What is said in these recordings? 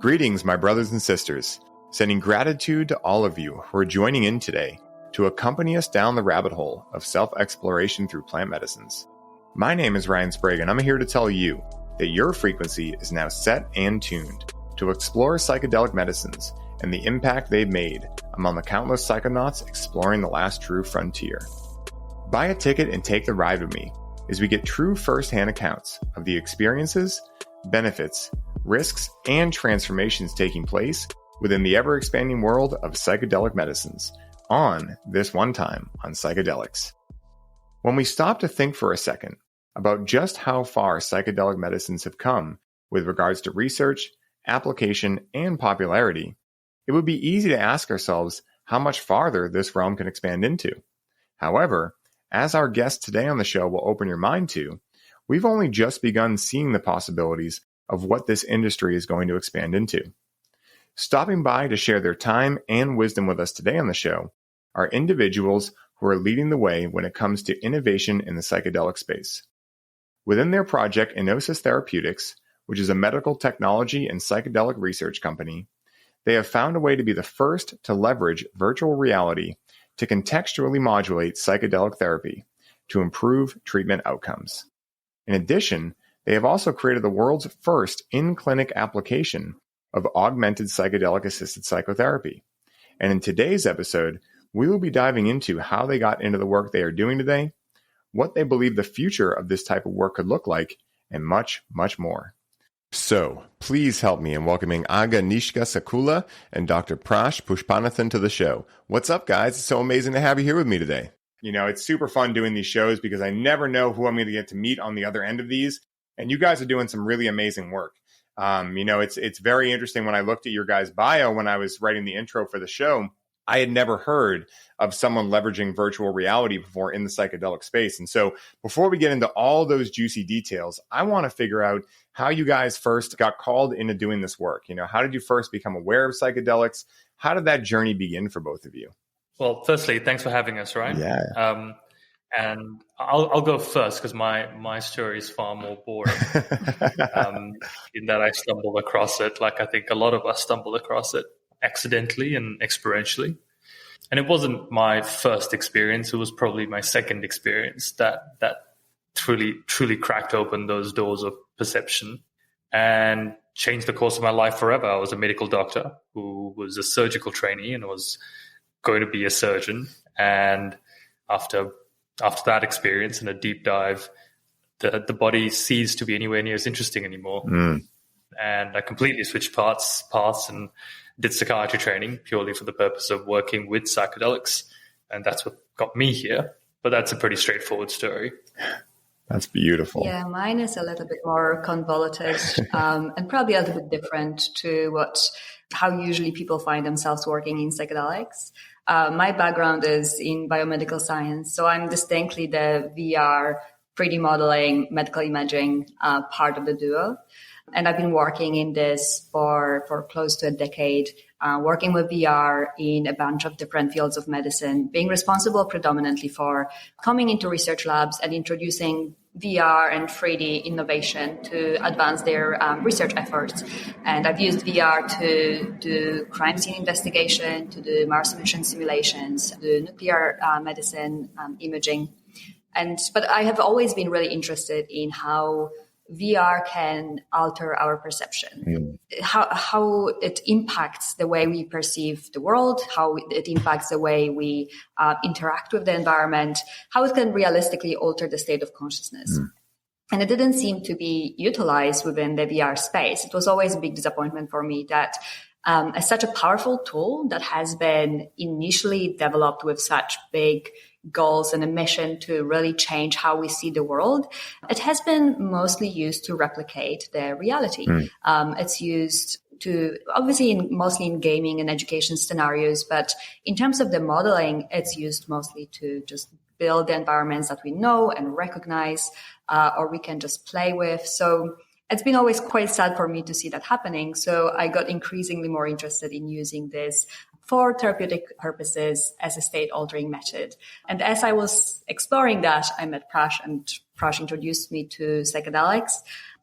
Greetings, my brothers and sisters. Sending gratitude to all of you who are joining in today to accompany us down the rabbit hole of self-exploration through plant medicines. My name is Ryan Sprague, and I'm here to tell you that your frequency is now set and tuned to explore psychedelic medicines and the impact they've made among the countless psychonauts exploring the last true frontier. Buy a ticket and take the ride with me as we get true first-hand accounts of the experiences, benefits, risks, and transformations taking place within the ever-expanding world of psychedelic medicines on This One Time on Psychedelics. When we stop to think for a second about just how far psychedelic medicines have come with regards to research, application, and popularity, it would be easy to ask ourselves how much farther this realm can expand into. However, as our guest today on the show will open your mind to, we've only just begun seeing the possibilities of what this industry is going to expand into. Stopping by to share their time and wisdom with us today on the show are individuals who are leading the way when it comes to innovation in the psychedelic space. Within their project Enosis Therapeutics, which is a medical technology and psychedelic research company, they have found a way to be the first to leverage virtual reality to contextually modulate psychedelic therapy to improve treatment outcomes. In addition, they have also created the world's first in-clinic application of augmented psychedelic-assisted psychotherapy. And in today's episode, we will be diving into how they got into the work they are doing today, what they believe the future of this type of work could look like, and much, much more. So, please help me in welcoming Agnieszka Sekula and Dr. Prash Puspanathan to the show. What's up, guys? It's so amazing to have you here with me today. You know, it's super fun doing these shows because I never know who I'm going to get to meet on the other end of these. And you guys are doing some really amazing work. It's very interesting. When I looked at your guys' bio when I was writing the intro for the show, I had never heard of someone leveraging virtual reality before in the psychedelic space. And so before we get into all those juicy details, I want to figure out how you guys first got called into doing this work. You know, how did you first become aware of psychedelics? How did that journey begin for both of you? Well, firstly, thanks for having us, Ryan. Yeah. And I'll go first because my story is far more boring in that I stumbled across it, like I think a lot of us stumbled across it accidentally and experientially. And it wasn't my first experience. It was probably my second experience that truly cracked open those doors of perception and changed the course of my life forever. I was a medical doctor who was a surgical trainee and was going to be a surgeon. And after that experience and a deep dive, the body ceased to be anywhere near as interesting anymore. And I completely switched paths and did psychiatry training purely for the purpose of working with psychedelics. And that's what got me here. But that's a pretty straightforward story. That's beautiful. Yeah, mine is a little bit more convoluted and probably a little bit different to how usually people find themselves working in psychedelics. My background is in biomedical science, so I'm distinctly the VR 3D modeling, medical imaging part of the duo. And I've been working in this for close to a decade, working with VR in a bunch of different fields of medicine, being responsible predominantly for coming into research labs and introducing VR and 3D innovation to advance their research efforts. And I've used VR to do crime scene investigation, to do Mars mission simulations, to do nuclear medicine imaging. But I have always been really interested in how VR can alter our perception, how it impacts the way we perceive the world, how it impacts the way we interact with the environment, how it can realistically alter the state of consciousness. And it didn't seem to be utilized within the VR space. It was always a big disappointment for me that as such a powerful tool that has been initially developed with such big goals and a mission to really change how we see the world, it has been mostly used to replicate the reality. It's used to, obviously, mostly in gaming and education scenarios, but in terms of the modeling, it's used mostly to just build the environments that we know and recognize, or we can just play with. So it's been always quite sad for me to see that happening. So I got increasingly more interested in using this for therapeutic purposes as a state-altering method. And as I was exploring that, I met Prash, and Prash introduced me to psychedelics.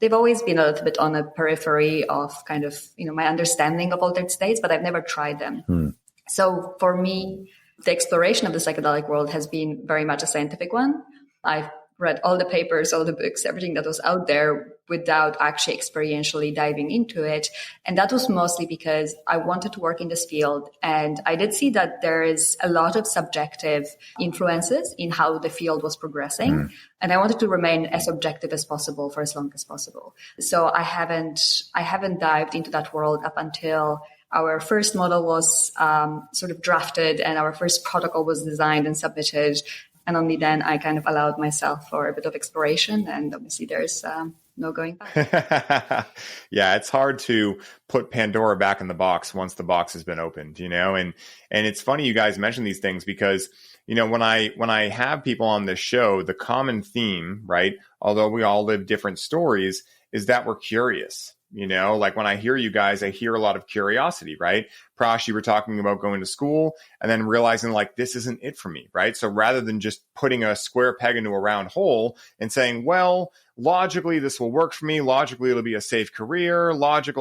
They've always been a little bit on the periphery of kind of, my understanding of altered states, but I've never tried them. So for me, the exploration of the psychedelic world has been very much a scientific one. I've read all the papers, all the books, everything that was out there without actually experientially diving into it. And that was mostly because I wanted to work in this field. And I did see that there is a lot of subjective influences in how the field was progressing. And I wanted to remain as objective as possible for as long as possible. So I haven't dived into that world up until our first model was sort of drafted and our first protocol was designed and submitted. And only then I kind of allowed myself for a bit of exploration. And obviously there's no going back. Yeah, it's hard to put Pandora back in the box once the box has been opened, and it's funny you guys mention these things because, when I have people on this show, the common theme, right, although we all live different stories, is that we're curious. Like when I hear you guys, I hear a lot of curiosity, right? Prash, you were talking about going to school and then realizing like, this isn't it for me, right? So rather than just putting a square peg into a round hole and saying, well, logically, this will work for me. Logically, it'll be a safe career. Logic.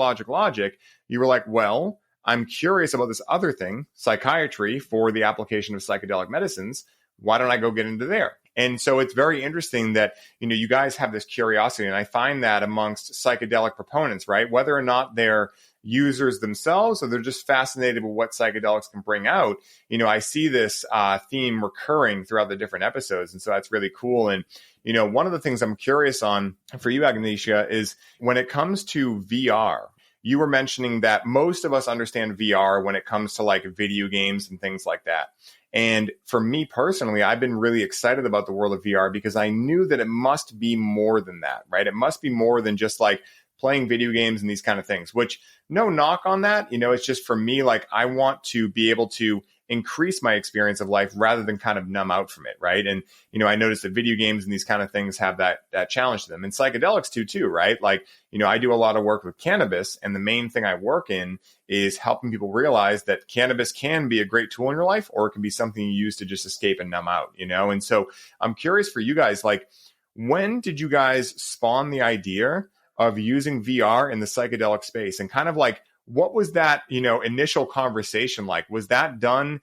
You were like, well, I'm curious about this other thing, psychiatry, for the application of psychedelic medicines. Why don't I go get into there? And so it's very interesting that, you guys have this curiosity. And I find that amongst psychedelic proponents, right? Whether or not they're users themselves or they're just fascinated with what psychedelics can bring out, I see this theme recurring throughout the different episodes. And so that's really cool. And, one of the things I'm curious on for you, Agnieszka, is when it comes to VR, you were mentioning that most of us understand VR when it comes to like video games and things like that. And for me personally, I've been really excited about the world of VR because I knew that it must be more than that, right? It must be more than just like playing video games and these kind of things, which no knock on that. It's just for me, like I want to be able to increase my experience of life rather than kind of numb out from it, right? And, I noticed that video games and these kind of things have that challenge to them. And psychedelics too, right? Like, I do a lot of work with cannabis, and the main thing I work in is helping people realize that cannabis can be a great tool in your life, or it can be something you use to just escape and numb out, And so I'm curious for you guys, like, when did you guys spawn the idea of using VR in the psychedelic space? And kind of like, what was that, initial conversation like? Was that done,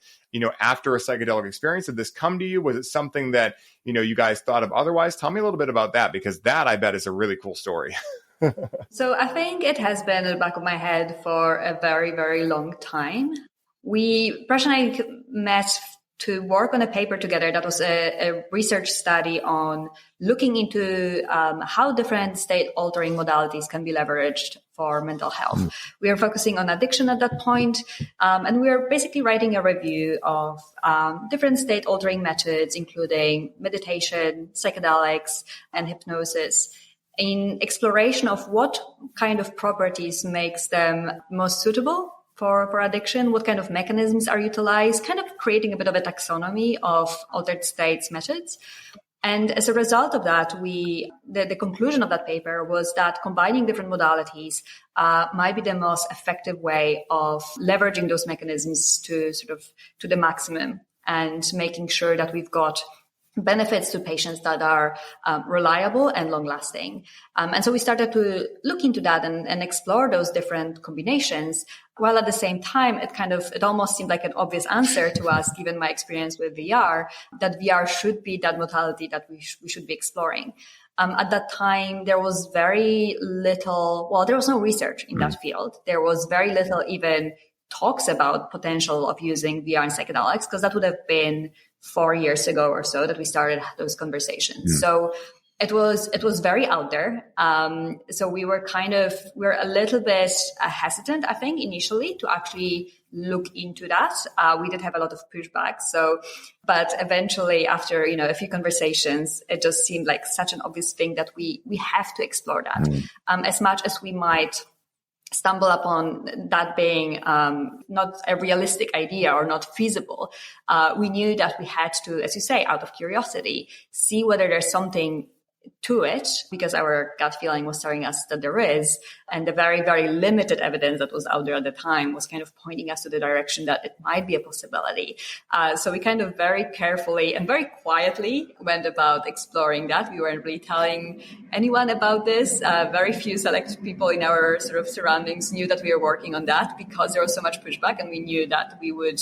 after a psychedelic experience? Did this come to you? Was it something that, you guys thought of otherwise? Tell me a little bit about that, because that, I bet, is a really cool story. So I think it has been in the back of my head for a very, very long time. Prash and I met to work on a paper together that was a research study on looking into how different state-altering modalities can be leveraged for mental health. We are focusing on addiction at that point, and we are basically writing a review of different state-altering methods, including meditation, psychedelics, and hypnosis, in exploration of what kind of properties makes them most suitable for addiction, what kind of mechanisms are utilized, kind of creating a bit of a taxonomy of altered states methods. And as a result of that, the conclusion of that paper was that combining different modalities might be the most effective way of leveraging those mechanisms to the maximum and making sure that we've got benefits to patients that are reliable and long-lasting. And so we started to look into that and explore those different combinations, while at the same time, it almost seemed like an obvious answer to us, given my experience with VR, that VR should be that modality that we should be exploring. At that time, there was very little, there was no research in that field. There was very little even talks about potential of using VR and psychedelics, because that would have been 4 years ago or so that we started those conversations. So it was very out there. So we were a little bit hesitant, I think, initially to actually look into that. We did have a lot of pushback. But eventually after, a few conversations, it just seemed like such an obvious thing that we have to explore that. As much as we might stumble upon that being not a realistic idea or not feasible, we knew that we had to, as you say, out of curiosity, see whether there's something to it, because our gut feeling was telling us that there is. And the very, very limited evidence that was out there at the time was kind of pointing us to the direction that it might be a possibility. So we kind of very carefully and very quietly went about exploring that. We weren't really telling anyone about this. Very few select people in our sort of surroundings knew that we were working on that, because there was so much pushback, and we knew that we would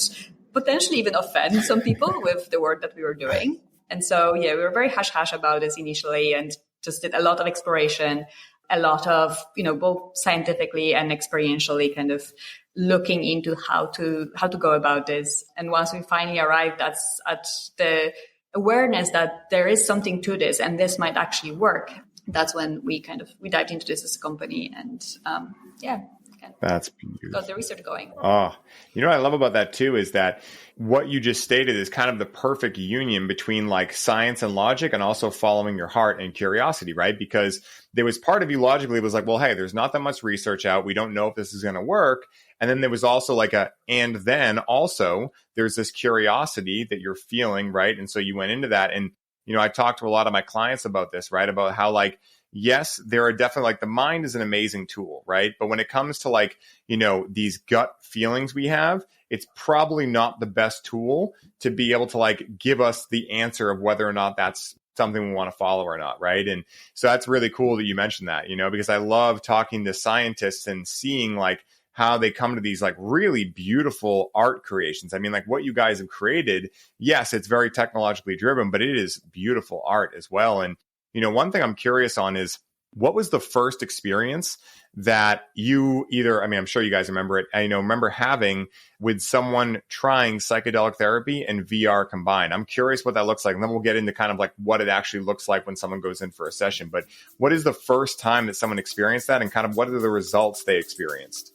potentially even offend some people with the work that we were doing. And so, we were very hush-hush about this initially, and just did a lot of exploration, a lot of, both scientifically and experientially kind of looking into how to go about this. And once we finally arrived at the awareness that there is something to this and this might actually work, that's when we dived into this as a company, and that's beautiful. Got the research going. Oh, what I love about that too is that what you just stated is kind of the perfect union between like science and logic, and also following your heart and curiosity, right? Because there was part of you logically was like, well, hey, there's not that much research out. We don't know if this is going to work. And then there was also like and then also there's this curiosity that you're feeling, right? And so you went into that. And, I talked to a lot of my clients about this, right? About how like, yes, there are definitely like the mind is an amazing tool, right? But when it comes to like, these gut feelings we have, it's probably not the best tool to be able to like give us the answer of whether or not that's something we want to follow or not, right? And so that's really cool that you mentioned that, because I love talking to scientists and seeing like how they come to these like really beautiful art creations. I mean, like what you guys have created, yes, it's very technologically driven, but it is beautiful art as well. And one thing I'm curious on is, what was the first experience that you I'm sure you guys remember it, remember having with someone trying psychedelic therapy and VR combined? I'm curious what that looks like. And then we'll get into kind of like what it actually looks like when someone goes in for a session. But what is the first time that someone experienced that, and kind of what are the results they experienced?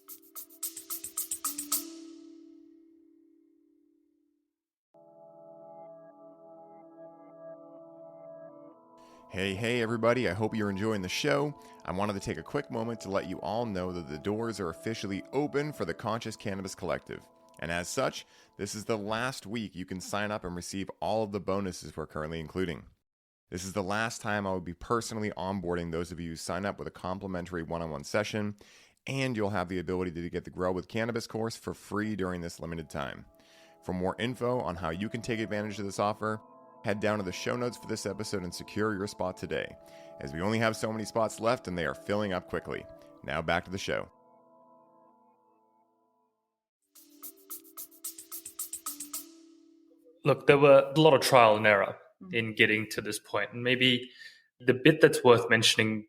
Hey, everybody. I hope you're enjoying the show. I wanted to take a quick moment to let you all know that the doors are officially open for the Conscious Cannabis Collective. And as such, this is the last week you can sign up and receive all of the bonuses we're currently including. This is the last time I will be personally onboarding those of you who sign up with a complimentary one-on-one session, and you'll have the ability to get the Grow with Cannabis course for free during this limited time. For more info on how you can take advantage of this offer, head down to the show notes for this episode and secure your spot today, as we only have so many spots left and they are filling up quickly. Now back to the show. Look, there were a lot of trial and error in getting to this point. And maybe the bit that's worth mentioning,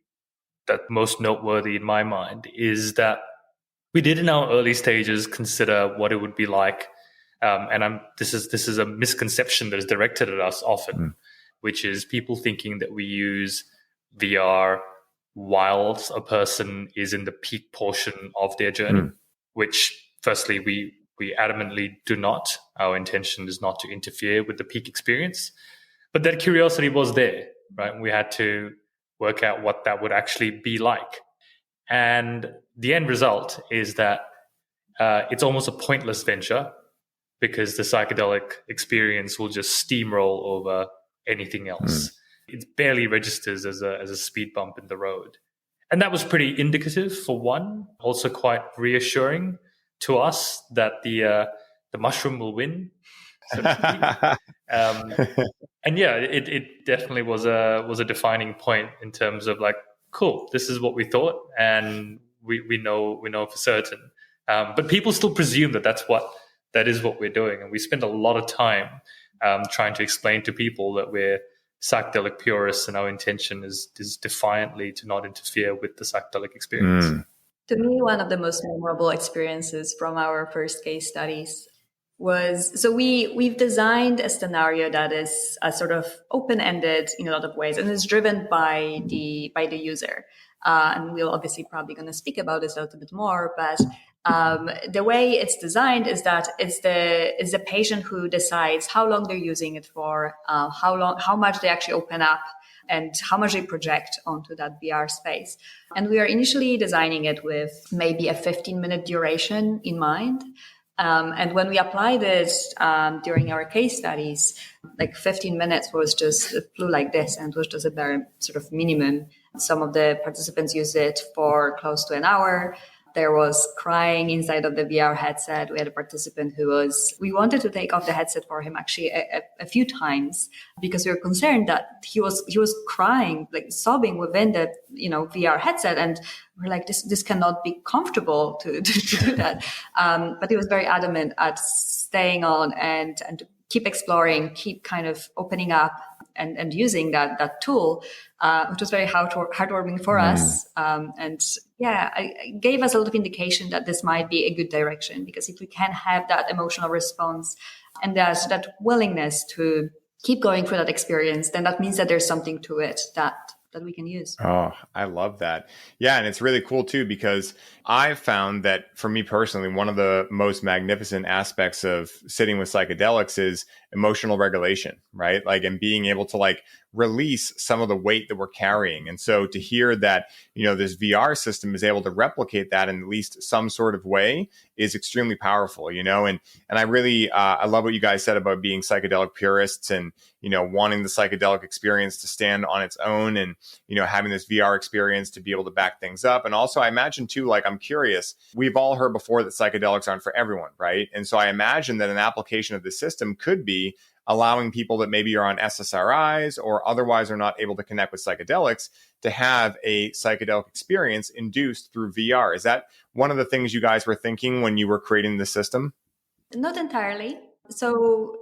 that most noteworthy in my mind, is that we did in our early stages consider what it would be like. This is a misconception that is directed at us often, which is people thinking that we use VR whilst a person is in the peak portion of their journey, which firstly, we adamantly do not. Our intention is not to interfere with the peak experience. But that curiosity was there, right? We had to work out what that would actually be like. And the end result is that it's almost a pointless venture, because the psychedelic experience will just steamroll over anything else. It barely registers as a speed bump in the road. And that was pretty indicative for one, also quite reassuring to us that the mushroom will win, so to speak. And yeah, it definitely was a defining point in terms of like, cool, this is what we thought, and we know for certain. But people still presume that is what we're doing. And we spend a lot of time trying to explain to people that we're psychedelic purists and our intention is defiantly to not interfere with the psychedelic experience. To me, one of the most memorable experiences from our first case studies was, so we've designed a scenario that is a sort of open-ended in a lot of ways, and is driven by the user. And we'll obviously probably going to speak about this a little bit more, but the way it's designed is that it's the patient who decides how long they're using it for, how much they actually open up, and how much they project onto that VR space. And we are initially designing it with maybe a 15-minute duration in mind. And when we applied it during our case studies, like 15 minutes it flew like this, and it was just a very sort of minimum. Some of the participants used it for close to an hour. There was crying inside of the VR headset. We had a participant we wanted to take off the headset for him actually a few times, because we were concerned that he was crying, like sobbing within the, VR headset. And we're like, this cannot be comfortable to do that. But he was very adamant at staying on and to keep exploring, keep kind of opening up and using that tool, which was very heartwarming for us. It gave us a lot of indication that this might be a good direction, because if we can have that emotional response and that willingness to keep going through that experience, then that means that there's something to it that we can use. Oh, I love that. Yeah. And it's really cool too, because I've found that for me personally, one of the most magnificent aspects of sitting with psychedelics is emotional regulation, right? Like, and being able to release some of the weight that we're carrying. And so to hear that, this VR system is able to replicate that in at least some sort of way is extremely powerful, and I really, I love what you guys said about being psychedelic purists and, wanting the psychedelic experience to stand on its own and, having this VR experience to be able to back things up. And also I imagine too, I'm curious, we've all heard before that psychedelics aren't for everyone, right? And so I imagine that an application of this system could be allowing people that maybe are on SSRIs or otherwise are not able to connect with psychedelics to have a psychedelic experience induced through VR. Is that one of the things you guys were thinking when you were creating the system? Not entirely. So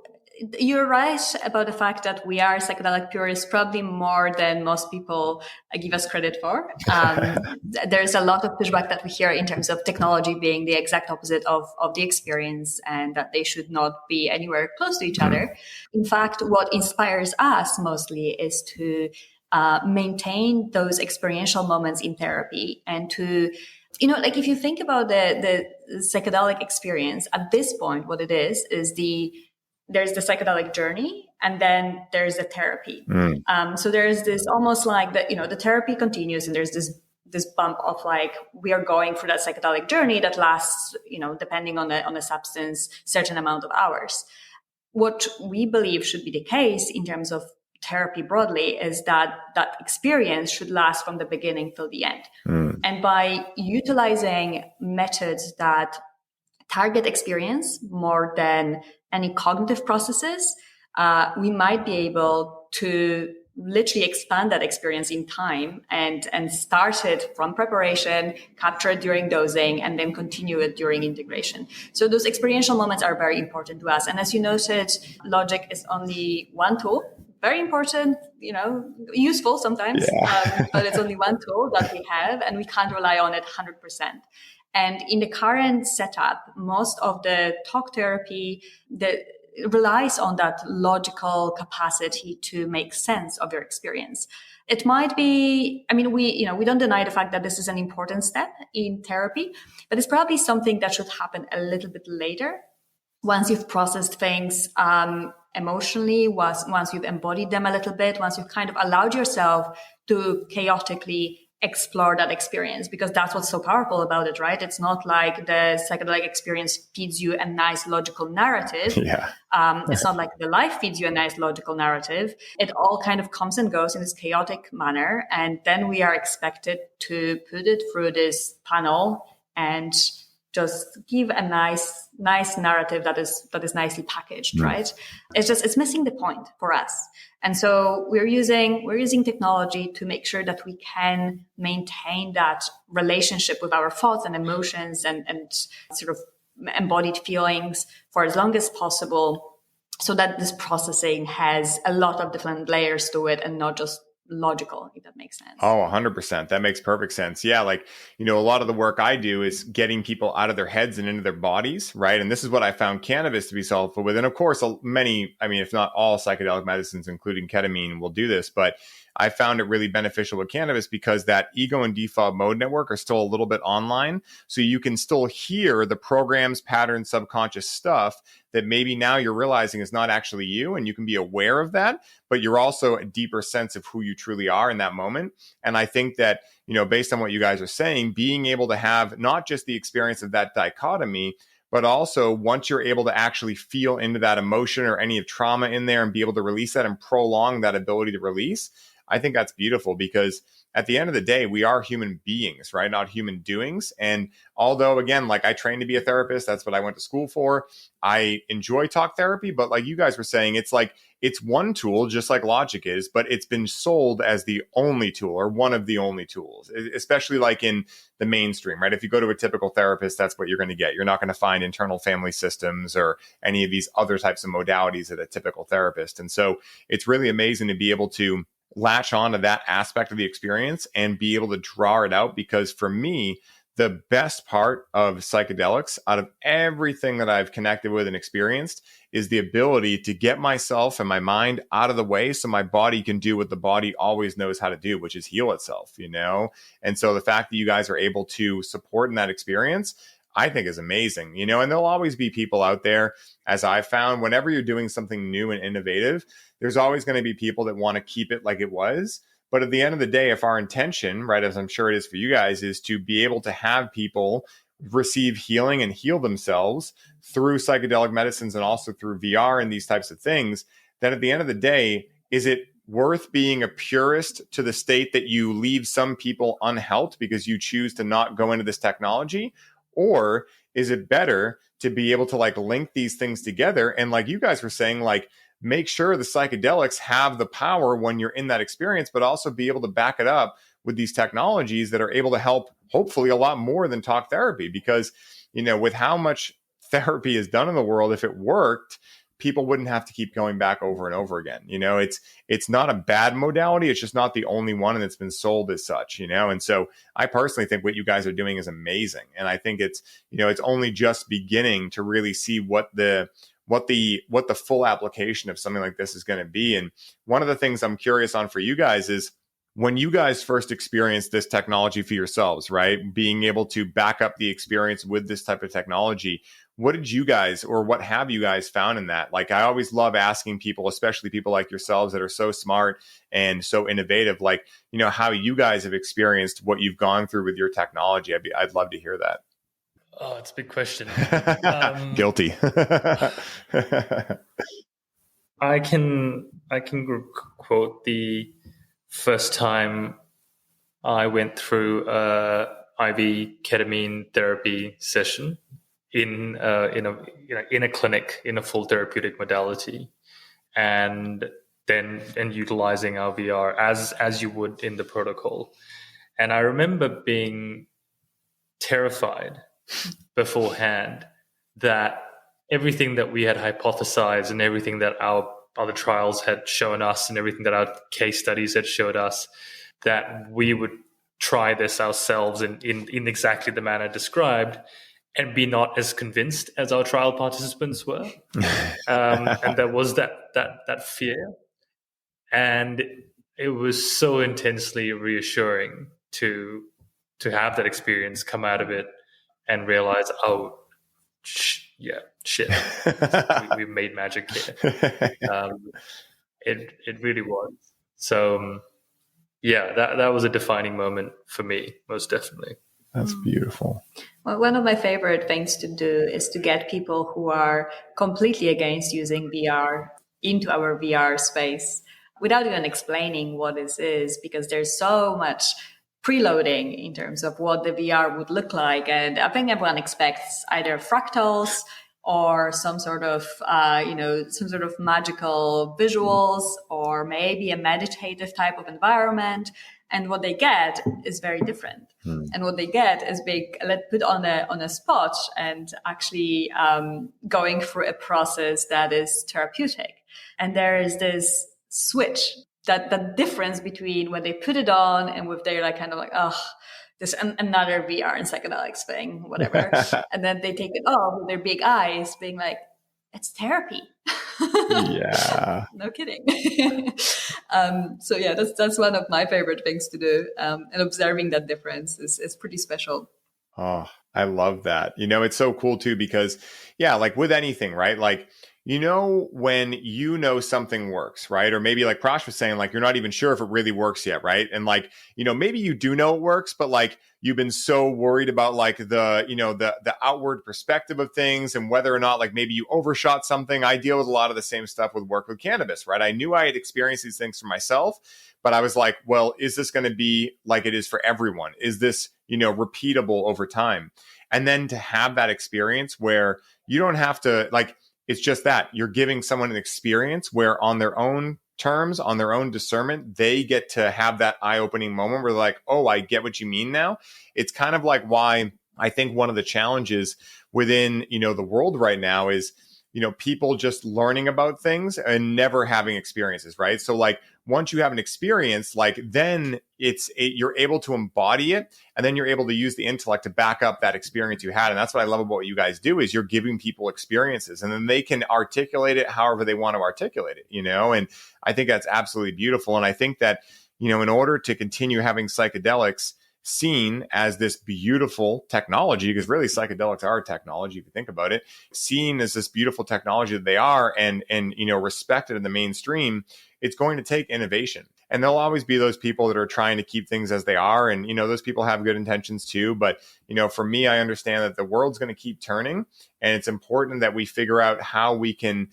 you're right about the fact that we are psychedelic purists, probably more than most people give us credit for. There's a lot of pushback that we hear in terms of technology being the exact opposite of the experience, and that they should not be anywhere close to each other. In fact, what inspires us mostly is to maintain those experiential moments in therapy, and to, if you think about the psychedelic experience at this point, what it is there's the psychedelic journey, and then there's the therapy. So there's this almost like the therapy continues, and there's this bump of we are going through that psychedelic journey that lasts, depending on the substance, certain amount of hours. What we believe should be the case in terms of therapy broadly is that experience should last from the beginning till the end. And by utilizing methods that target experience more than any cognitive processes, we might be able to literally expand that experience in time and start it from preparation, capture it during dosing, and then continue it during integration. So those experiential moments are very important to us. And as you noted, logic is only one tool. Very important, useful sometimes, but it's only one tool that we have, and we can't rely on it 100%. And in the current setup, most of the talk therapy that relies on that logical capacity to make sense of your experience. It might be, we don't deny the fact that this is an important step in therapy, but it's probably something that should happen a little bit later, once you've processed things emotionally, once you've embodied them a little bit, once you've kind of allowed yourself to chaotically explore that experience, because that's what's so powerful about it, right? It's not like the psychedelic experience feeds you a nice logical narrative. It's not like the life feeds you a nice logical narrative. It all kind of comes and goes in this chaotic manner, and then we are expected to put it through this panel and just give a nice narrative that is nicely packaged, right? It's missing the point for us. And so we're using technology to make sure that we can maintain that relationship with our thoughts and emotions and sort of embodied feelings for as long as possible, so that this processing has a lot of different layers to it and not just logical, if that makes sense. Oh, 100%. That makes perfect sense. Yeah. A lot of the work I do is getting people out of their heads and into their bodies, right? And this is what I found cannabis to be so helpful with. And of course, many, if not all psychedelic medicines, including ketamine, will do this, but I found it really beneficial with cannabis because that ego and default mode network are still a little bit online. So you can still hear the programs, patterns, subconscious stuff that maybe now you're realizing is not actually you, and you can be aware of that, but you're also a deeper sense of who you truly are in that moment. And I think that, based on what you guys are saying, being able to have not just the experience of that dichotomy, but also once you're able to actually feel into that emotion or any trauma in there and be able to release that and prolong that ability to release, I think that's beautiful, because at the end of the day, we are human beings, right? Not human doings. And although, again, like I trained to be a therapist, that's what I went to school for. I enjoy talk therapy, but like you guys were saying, it's like, it's one tool, just like logic is, but it's been sold as the only tool or one of the only tools, especially like in the mainstream, right? If you go to a typical therapist, that's what you're going to get. You're not going to find internal family systems or any of these other types of modalities at a typical therapist. And so it's really amazing to be able to latch on to that aspect of the experience and be able to draw it out. Because for me, the best part of psychedelics out of everything that I've connected with and experienced is the ability to get myself and my mind out of the way so my body can do what the body always knows how to do, which is heal itself, you know? And so the fact that you guys are able to support in that experience, I think is amazing, you know, and there'll always be people out there, as I've found, whenever you're doing something new and innovative, there's always going to be people that want to keep it like it was. But at the end of the day, if our intention, right, as I'm sure it is for you guys, is to be able to have people receive healing and heal themselves through psychedelic medicines and also through VR and these types of things, then at the end of the day, is it worth being a purist to the state that you leave some people unhelped because you choose to not go into this technology? Or is it better to be able to like link these things together? And like you guys were saying, like, make sure the psychedelics have the power when you're in that experience, but also be able to back it up with these technologies that are able to help hopefully a lot more than talk therapy. Because, you know, with how much therapy is done in the world, if it worked, people wouldn't have to keep going back over and over again. You know, it's not a bad modality. It's just not the only one, and it's been sold as such, you know? And so I personally think what you guys are doing is amazing. And I think it's, you know, it's only just beginning to really see what the full application of something like this is going to be. And one of the things I'm curious on for you guys is, when you guys first experienced this technology for yourselves, right? Being able to back up the experience with this type of technology, what did you guys, or what have you guys found in that? Like, I always love asking people, especially people like yourselves that are so smart and so innovative, like, you know, how you guys have experienced what you've gone through with your technology. I'd love to hear that. Oh, it's a big question. Guilty. I can quote the first time I went through a IV ketamine therapy session in a clinic in a full therapeutic modality, and utilizing our VR as you would in the protocol. And I remember being terrified beforehand that everything that we had hypothesized and everything that our other trials had shown us and everything that our case studies had showed us, that we would try this ourselves in exactly the manner described and be not as convinced as our trial participants were. And there was that fear. And it was so intensely reassuring to have that experience, come out of it and realize, oh, shit, we made magic here. It really was. So that was a defining moment for me, most definitely. That's beautiful. Well, one of my favorite things to do is to get people who are completely against using VR into our VR space without even explaining what this is, because there's so much preloading in terms of what the VR would look like. And I think everyone expects either fractals or some sort of magical visuals, or maybe a meditative type of environment. And what they get is very different. And what they get is being put on a spot and actually going through a process that is therapeutic. And there is this switch, that difference between when they put it on and with their this another VR and psychedelics thing, whatever. And then they take it off with their big eyes being like, it's therapy. Yeah. No kidding. So yeah, that's one of my favorite things to do. And observing that difference is pretty special. Oh, I love that. You know, it's so cool too, because like with anything, right? Like, when something works, right? Or maybe like Prash was saying, like, you're not even sure if it really works yet, right? And like, maybe you do know it works, but like you've been so worried about like the outward perspective of things and whether or not like maybe you overshot something. I deal with a lot of the same stuff with work with cannabis, right? I knew I had experienced these things for myself, but I was like, well, is this going to be like it is for everyone? Is this, repeatable over time? And then to have that experience where you don't have to like, it's just that you're giving someone an experience where on their own terms, on their own discernment, they get to have that eye-opening moment where they're like, oh, I get what you mean now. It's kind of like why I think one of the challenges within, the world right now is, people just learning about things and never having experiences, right? So like once you have an experience, like then you're able to embody it, and then you're able to use the intellect to back up that experience you had. And that's what I love about what you guys do is you're giving people experiences, and then they can articulate it however they want to articulate it, and I think that's absolutely beautiful. And I think that, in order to continue having psychedelics seen as this beautiful technology, because really psychedelics are technology, if you think about it, seen as this beautiful technology that they are and respected in the mainstream, it's going to take innovation. And there'll always be those people that are trying to keep things as they are. And, those people have good intentions too. But, for me, I understand that the world's going to keep turning, and it's important that we figure out how we can,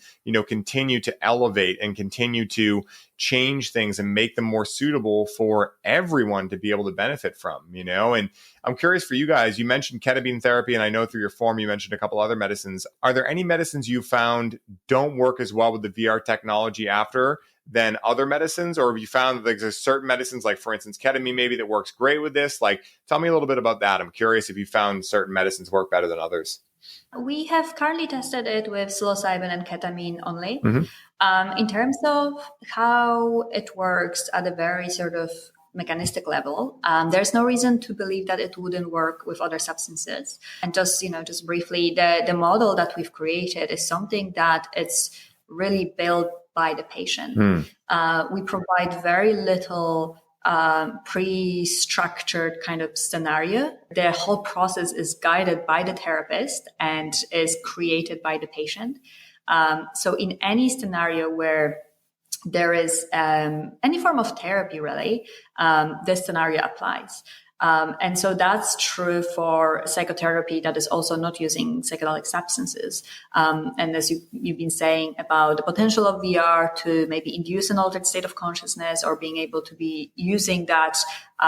continue to elevate and continue to change things and make them more suitable for everyone to be able to benefit from, and I'm curious for you guys, you mentioned ketamine therapy, and I know through your form, you mentioned a couple other medicines. Are there any medicines you found don't work as well with the VR technology after than other medicines? Or have you found that there's certain medicines, like for instance, ketamine maybe that works great with this? Like, tell me a little bit about that. I'm curious if you found certain medicines work better than others. We have currently tested it with psilocybin and ketamine only. Mm-hmm. In terms of how it works at a very sort of mechanistic level, there's no reason to believe that it wouldn't work with other substances. And just briefly, the model that we've created is something that it's really built by the patient. We provide very little pre-structured kind of scenario. The whole process is guided by the therapist and is created by the patient. So in any scenario where there is any form of therapy, really, this scenario applies. And so that's true for psychotherapy that is also not using psychedelic substances. And as you've been saying about the potential of VR to maybe induce an altered state of consciousness, or being able to be using that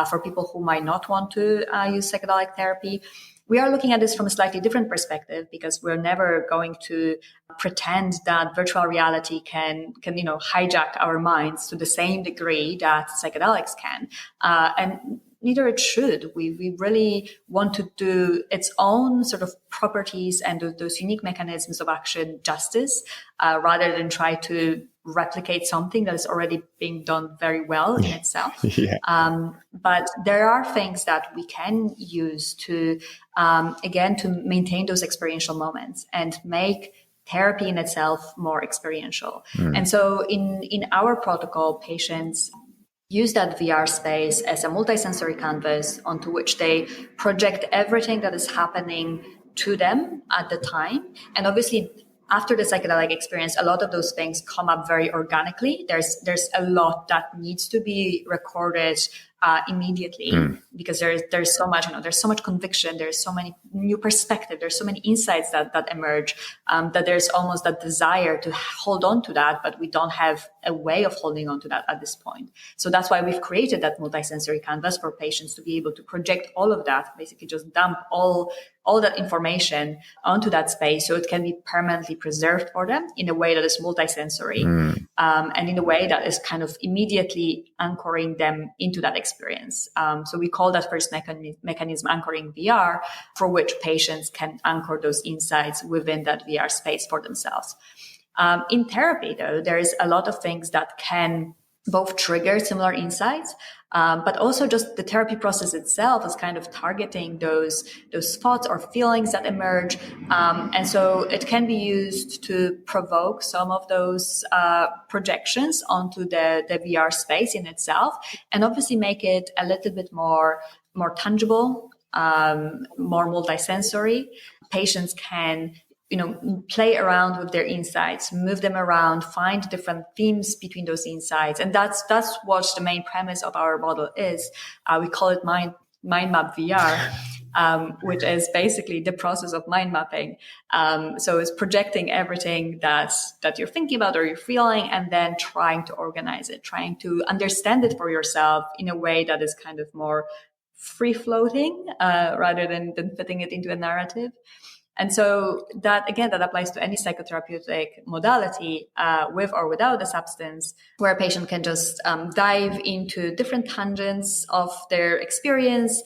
for people who might not want to use psychedelic therapy. We are looking at this from a slightly different perspective, because we're never going to pretend that virtual reality can hijack our minds to the same degree that psychedelics can. And neither it should. We really want to do its own sort of properties and those unique mechanisms of action justice, rather than try to replicate something that is already being done very well in itself. Yeah. But there are things that we can use to, again, to maintain those experiential moments and make therapy in itself more experiential. And so in our protocol, patients use that VR space as a multisensory canvas onto which they project everything that is happening to them at the time. And obviously, after the psychedelic experience, a lot of those things come up very organically. There's a lot that needs to be recorded immediately, because there's so much, there's so much conviction, there's so many new perspectives, there's so many insights that emerge, that there's almost that desire to hold on to that, but we don't have a way of holding on to that at this point. So that's why we've created that multisensory canvas for patients to be able to project all of that, basically just dump all that information onto that space, so it can be permanently preserved for them in a way that is multisensory, and in a way that is kind of immediately anchoring them into that experience. So we call that first mechanism anchoring VR, for which patients can anchor those insights within that VR space for themselves. In therapy, though, there is a lot of things that can both trigger similar insights, but also just the therapy process itself is kind of targeting those thoughts or feelings that emerge. And so it can be used to provoke some of those projections onto the VR space in itself, and obviously make it a little bit more tangible, more multisensory. Patients can play around with their insights, move them around, find different themes between those insights. And that's what the main premise of our model is. We call it mind map VR, which is basically the process of mind mapping. So it's projecting everything that you're thinking about or you're feeling, and then trying to organize it, trying to understand it for yourself in a way that is kind of more free floating, rather than fitting it into a narrative. And so that applies to any psychotherapeutic modality, with or without a substance, where a patient can just dive into different tangents of their experience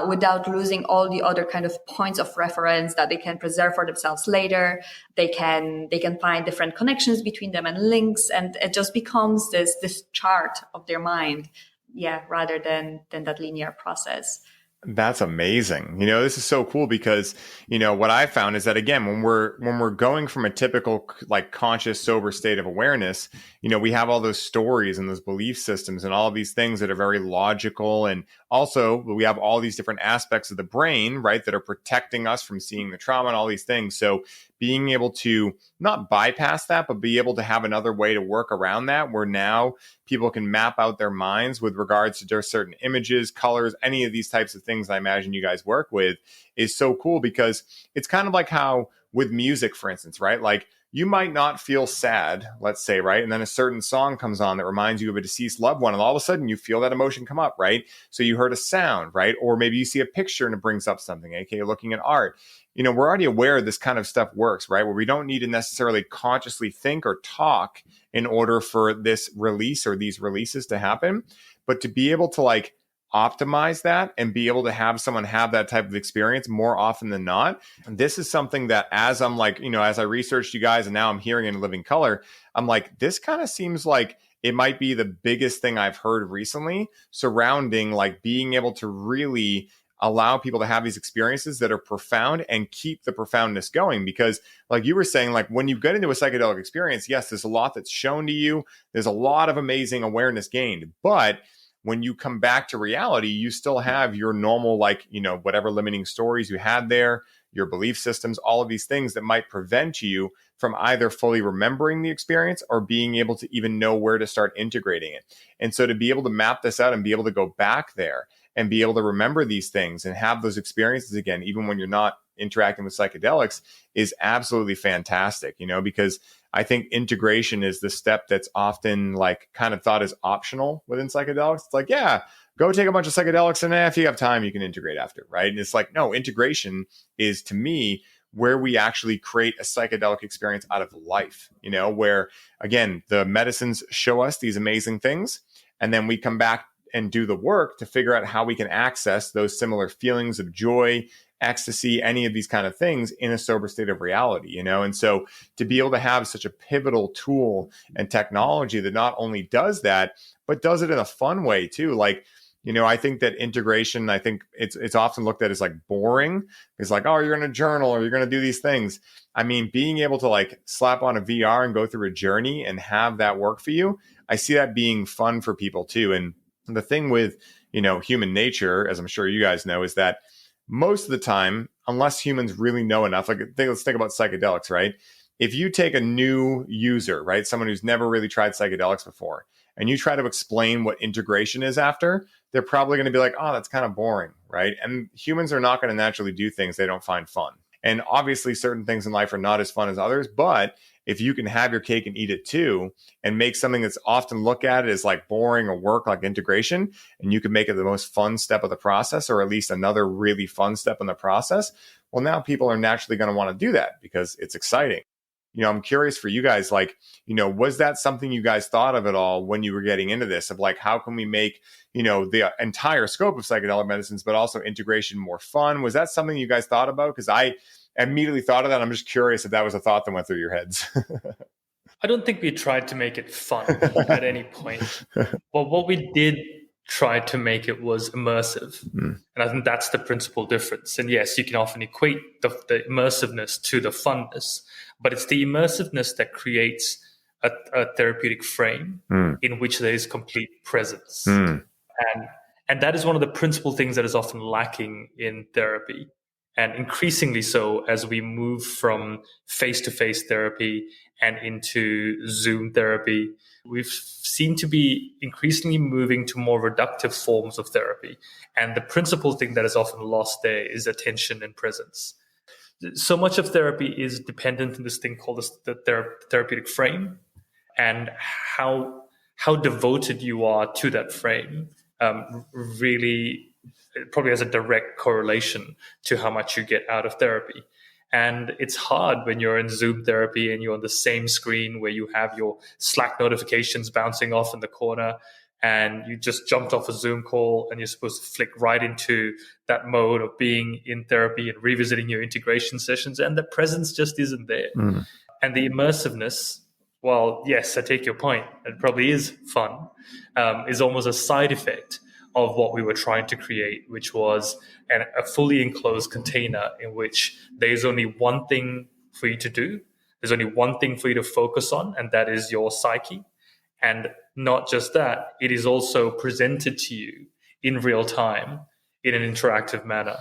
without losing all the other kind of points of reference that they can preserve for themselves later. They can find different connections between them and links, and it just becomes this chart of their mind, rather than that linear process. That's amazing. This is so cool because, what I found is that, again, when we're going from a typical like conscious, sober state of awareness, we have all those stories and those belief systems and all of these things that are very logical. And also we have all these different aspects of the brain, right, that are protecting us from seeing the trauma and all these things. So being able to not bypass that, but be able to have another way to work around that, where now people can map out their minds with regards to just certain images, colors, any of these types of things I imagine you guys work with, is so cool, because it's kind of like how with music, for instance, right? Like you might not feel sad, let's say, right? And then a certain song comes on that reminds you of a deceased loved one, and all of a sudden you feel that emotion come up, right? So you heard a sound, right? Or maybe you see a looking and it brings up something, aka looking at art. We're already aware this kind of stuff works, right? Where we don't need to necessarily consciously think or talk in order for this release or these releases to happen, but to be able to like optimize that and be able to have someone have that type of experience more often than not. And this is something that, as I'm like, as I researched you guys and now I'm hearing in living color, I'm like, this kind of seems like it might be the biggest thing I've heard recently surrounding like being able to really allow people to have these experiences that are profound and keep the profoundness going. Because like you were saying, like when you get into a psychedelic experience, yes, there's a lot that's shown to you. There's a lot of amazing awareness gained, but when you come back to reality, you still have your normal, like, whatever limiting stories you had there, your belief systems, all of these things that might prevent you from either fully remembering the experience or being able to even know where to start integrating it. And so to be able to map this out and be able to go back there and be able to remember these things and have those experiences again, even when you're not interacting with psychedelics, is absolutely fantastic, because I think integration is the step that's often like kind of thought as optional within psychedelics. It's like, yeah, go take a bunch of psychedelics and if you have time, you can integrate after, right? And it's like, no, integration is, to me, where we actually create a psychedelic experience out of life, where, again, the medicines show us these amazing things, and then we come back and do the work to figure out how we can access those similar feelings of joy, ecstasy, any of these kind of things in a sober state of reality, And so to be able to have such a pivotal tool and technology that not only does that, but does it in a fun way too. Like, I think that integration, I think it's often looked at as like boring. It's like, oh, you're going to journal or you're going to do these things. I mean, being able to like slap on a VR and go through a journey and have that work for you, I see that being fun for people too. And the thing with, human nature, as I'm sure you guys know, is that most of the time, unless humans really know enough, let's think about psychedelics, right? If you take a new user, right, someone who's never really tried psychedelics before, and you try to explain what integration is after, they're probably going to be like, oh, that's kind of boring, right? And humans are not going to naturally do things they don't find fun. And obviously, certain things in life are not as fun as others, but if you can have your cake and eat it too, and make something that's often looked at as like boring or work, like integration, and you can make it the most fun step of the process, or at least another really fun step in the process, well, now people are naturally going to want to do that because it's exciting. I'm curious for you guys, like, was that something you guys thought of at all when you were getting into this, of like, how can we make, the entire scope of psychedelic medicines, but also integration more fun? Was that something you guys thought about? Because I immediately thought of that. I'm just curious if that was a thought that went through your heads. I don't think we tried to make it fun at any point. But what we did try to make it was immersive. And I think that's the principal difference. And yes, you can often equate the immersiveness to the funness, but it's the immersiveness that creates a therapeutic frame in which there is complete presence. And that is one of the principal things that is often lacking in therapy. And increasingly so as we move from face-to-face therapy and into Zoom therapy, we've seemed to be increasingly moving to more reductive forms of therapy. And the principal thing that is often lost there is attention and presence. So much of therapy is dependent on this thing called the therapeutic frame, and how devoted you are to that frame really probably has a direct correlation to how much you get out of therapy. And it's hard when you're in Zoom therapy and you're on the same screen where you have your Slack notifications bouncing off in the corner, and you just jumped off a Zoom call and you're supposed to flick right into that mode of being in therapy and revisiting your integration sessions, and the presence just isn't there. And the immersiveness, well, yes, I take your point, it probably is fun, is almost a side effect of what we were trying to create, which was a fully enclosed container in which there's only one thing for you to do. There's only one thing for you to focus on, and that is your psyche. And not just that, it is also presented to you in real time in an interactive manner.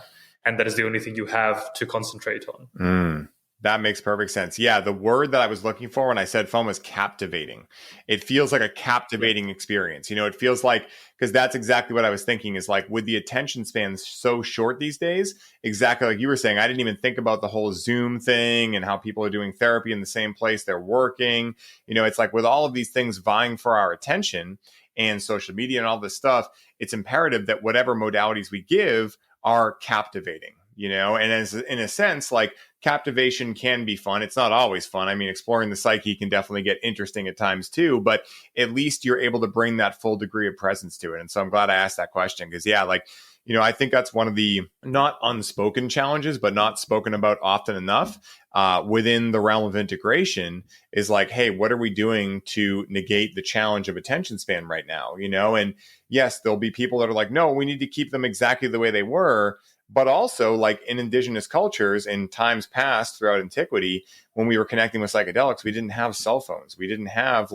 And that is the only thing you have to concentrate on. That makes perfect sense. Yeah, the word that I was looking for when I said fun was captivating. It feels like a captivating experience. You know, it feels like, because that's exactly what I was thinking, is like, with the attention span so short these days, exactly like you were saying, I didn't even think about the whole Zoom thing and how people are doing therapy in the same place they're working. You know, it's like, with all of these things vying for our attention and social media and all this stuff, it's imperative that whatever modalities we give are captivating. You know, and as in a sense, like, captivation can be fun. It's not always fun. I mean, exploring the psyche can definitely get interesting at times too, but at least you're able to bring that full degree of presence to it. And so I'm glad I asked that question, because yeah, like, you know, I think that's one of the not unspoken challenges, but not spoken about often enough within the realm of integration, is like, hey, what are we doing to negate the challenge of attention span right now? You know, and yes, there'll be people that are like, no, we need to keep them exactly the way they were. But also, like, in indigenous cultures in times past throughout antiquity, when we were connecting with psychedelics, we didn't have cell phones. We didn't have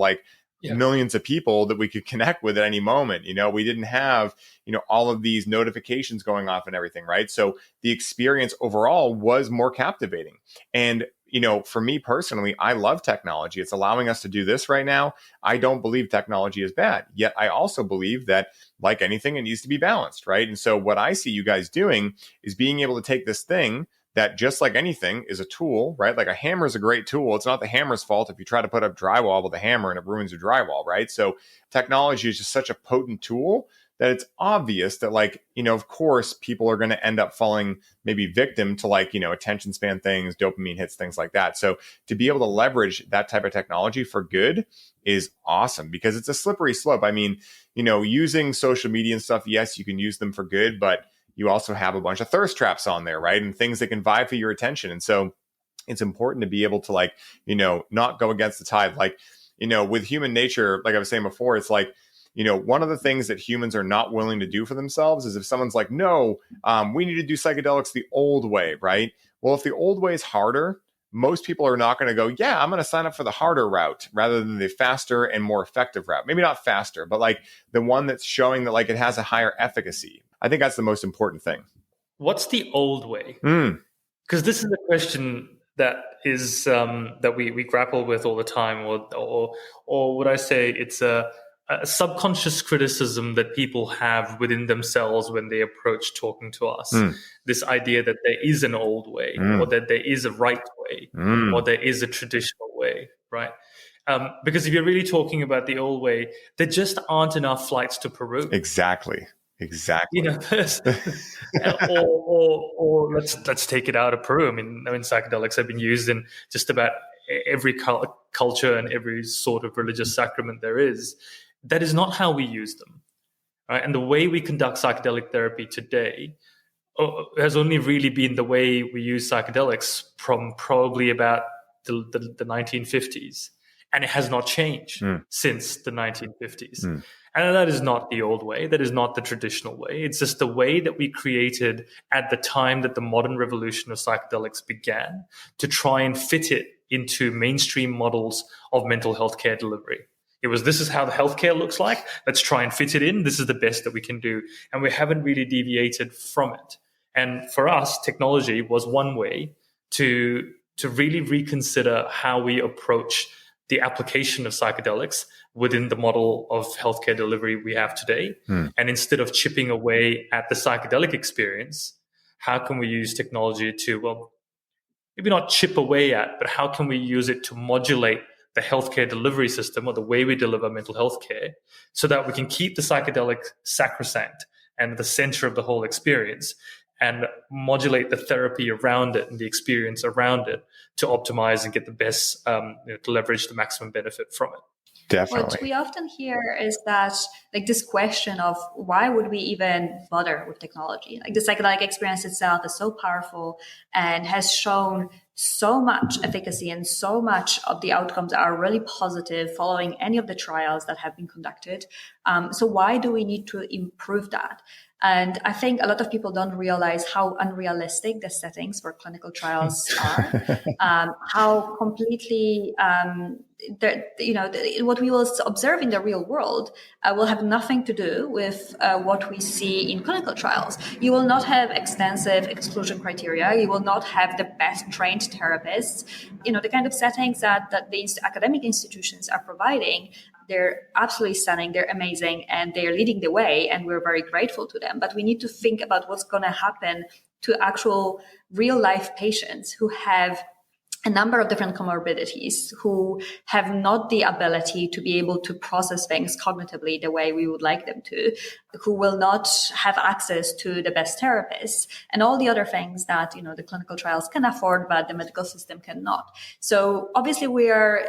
millions of people that we could connect with at any moment. You know, we didn't have, you know, all of these notifications going off and everything, right? So the experience overall was more captivating. And, you know, for me personally, I love technology. It's allowing us to do this right now. I don't believe technology is bad. Yet I also believe that, like anything, it needs to be balanced, right? And so what I see you guys doing is being able to take this thing that, just like anything, is a tool, right? Like, a hammer is a great tool. It's not the hammer's fault if you try to put up drywall with a hammer and it ruins your drywall, right? So technology is just such a potent tool that it's obvious that, like, you know, of course, people are going to end up falling maybe victim to, like, you know, attention span things, dopamine hits, things like that. So to be able to leverage that type of technology for good is awesome, because it's a slippery slope. I mean, you know, using social media and stuff, yes, you can use them for good, but you also have a bunch of thirst traps on there, right? And things that can vie for your attention. And so it's important to be able to, like, you know, not go against the tide. Like, you know, with human nature, like I was saying before, it's like, you know, one of the things that humans are not willing to do for themselves is if someone's like, no, we need to do psychedelics the old way, right? Well, if the old way is harder, most people are not going to go, yeah, I'm going to sign up for the harder route rather than the faster and more effective route. Maybe not faster, but like the one that's showing that, like, it has a higher efficacy. I think that's the most important thing. What's the old way? Because this is a question that is that we grapple with all the time, or would I say it's a subconscious criticism that people have within themselves when they approach talking to us. This idea that there is an old way, or that there is a right way, or there is a traditional way, right? Because if you're really talking about the old way, there just aren't enough flights to Peru. Exactly. You know, or let's take it out of Peru. I mean, psychedelics have been used in just about every culture and every sort of religious sacrament there is. That is not how we use them, right? And the way we conduct psychedelic therapy today has only really been the way we use psychedelics from probably about the 1950s. And it has not changed since the 1950s. And that is not the old way. That is not the traditional way. It's just the way that we created at the time that the modern revolution of psychedelics began, to try and fit it into mainstream models of mental health care delivery. It was, this is how the healthcare looks like. Let's try and fit it in. This is the best that we can do. And we haven't really deviated from it. And for us, technology was one way to really reconsider how we approach the application of psychedelics within the model of healthcare delivery we have today. And instead of chipping away at the psychedelic experience, how can we use technology to, well, maybe not chip away at, but how can we use it to modulate the healthcare delivery system or the way we deliver mental health care so that we can keep the psychedelic sacrosanct and at the center of the whole experience and modulate the therapy around it and the experience around it to optimize and get the best, to leverage the maximum benefit from it. Definitely. What we often hear is that, like, this question of why would we even bother with technology? Like, the psychedelic experience itself is so powerful and has shown so much efficacy, and so much of the outcomes are really positive following any of the trials that have been conducted. So why do we need to improve that? And I think a lot of people don't realize how unrealistic the settings for clinical trials are, how completely, what we will observe in the real world will have nothing to do with what we see in clinical trials. You will not have extensive exclusion criteria. You will not have the best trained therapists. The kind of settings that these academic institutions are providing, they're absolutely stunning, they're amazing, and they're leading the way, and we're very grateful to them. But we need to think about what's going to happen to actual real-life patients who have a number of different comorbidities, who have not the ability to be able to process things cognitively the way we would like them to, who will not have access to the best therapists, and all the other things that, the clinical trials can afford, but the medical system cannot. So obviously we are,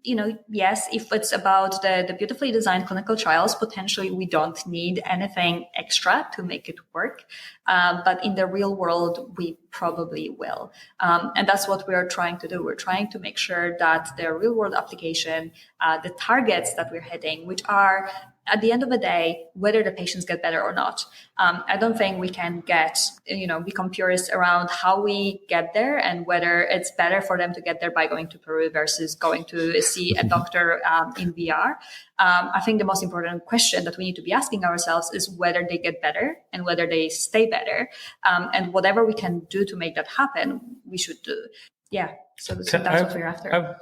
yes, if it's about the beautifully designed clinical trials, potentially we don't need anything extra to make it work. But in the real world, we probably will. And that's what we're trying to do. We're trying to make sure that the real world application, the targets that we're hitting, which are, at the end of the day, whether the patients get better or not. I don't think we can become purists around how we get there and whether it's better for them to get there by going to Peru versus going to see a doctor in VR. I think the most important question that we need to be asking ourselves is whether they get better and whether they stay better. And whatever we can do to make that happen, we should do. Yeah. So that's what we're after. I have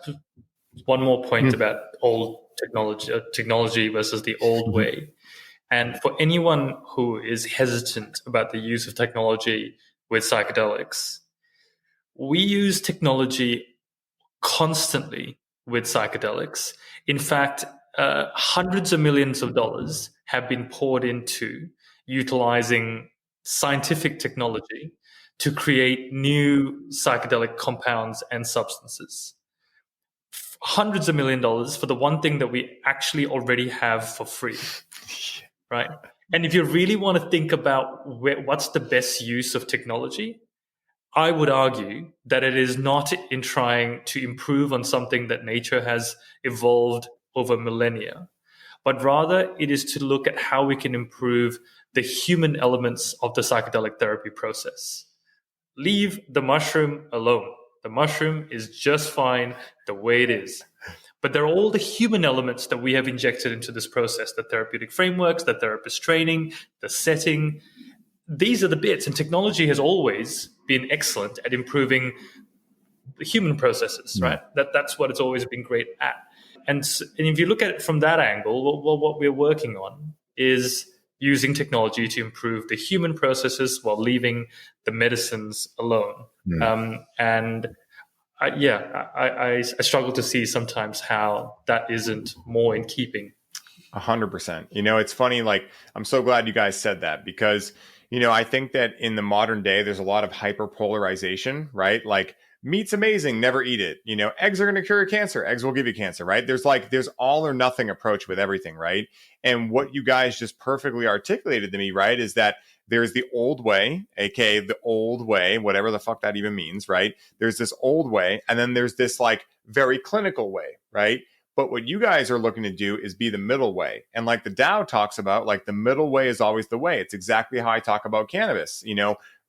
one more point about old technology versus the old way. And for anyone who is hesitant about the use of technology with psychedelics, we use technology constantly with psychedelics. In fact, hundreds of millions of dollars have been poured into utilizing scientific technology to create new psychedelic compounds and substances. Hundreds of $millions for the one thing that we actually already have for free, right? And if you really want to think about what's the best use of technology, I would argue that it is not in trying to improve on something that nature has evolved over millennia, but rather it is to look at how we can improve the human elements of the psychedelic therapy process. Leave the mushroom alone. The mushroom is just fine the way it is. But there are all the human elements that we have injected into this process, the therapeutic frameworks, the therapist training, the setting. These are the bits, and technology has always been excellent at improving the human processes, right? That's what it's always been great at. And if you look at it from that angle, what we're working on is using technology to improve the human processes while leaving the medicines alone. I struggle to see sometimes how that isn't more in keeping. 100%. It's funny, I'm so glad you guys said that because, I think that in the modern day, there's a lot of hyperpolarization, right? Like, meat's amazing, never eat it. Eggs are going to cure cancer. Eggs will give you cancer, right? There's all or nothing approach with everything, right? And what you guys just perfectly articulated to me, right, is that there's the old way, aka the old way, whatever the fuck that even means, right? There's this old way, and then there's this very clinical way, right? But what you guys are looking to do is be the middle way. And like the Tao talks about, like the middle way is always the way. It's exactly how I talk about cannabis.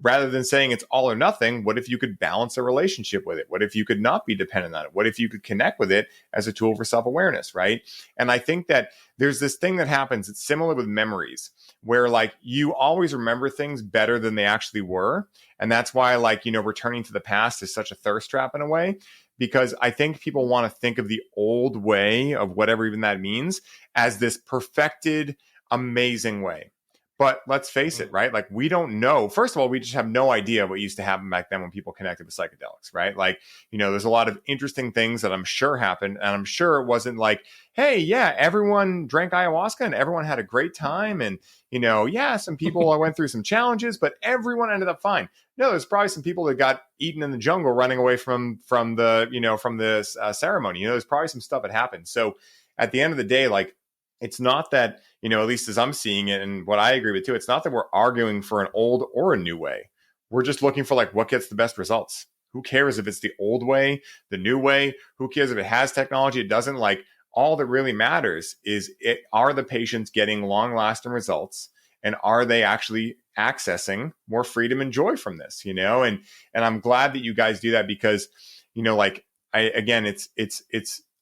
Rather than saying it's all or nothing, what if you could balance a relationship with it? What if you could not be dependent on it? What if you could connect with it as a tool for self-awareness, right? And I think that there's this thing that happens. It's similar with memories, where like you always remember things better than they actually were. And that's why returning to the past is such a thirst trap in a way, because I think people want to think of the old way of whatever even that means as this perfected, amazing way. But let's face it, right? Like we don't know. First of all, we just have no idea what used to happen back then when people connected with psychedelics, right? Like, there's a lot of interesting things that I'm sure happened. And I'm sure it wasn't like, hey, yeah, everyone drank ayahuasca and everyone had a great time. And, some people went through some challenges, but everyone ended up fine. No, there's probably some people that got eaten in the jungle running away from this ceremony. There's probably some stuff that happened. So at the end of the day, like, it's not that, at least as I'm seeing it and what I agree with too, it's not that we're arguing for an old or a new way. We're just looking for like what gets the best results. Who cares if it's the old way, the new way? Who cares if it has technology? It doesn't. Like, all that really matters is are the patients getting long lasting results, and are they actually accessing more freedom and joy from this, and I'm glad that you guys do that, because, I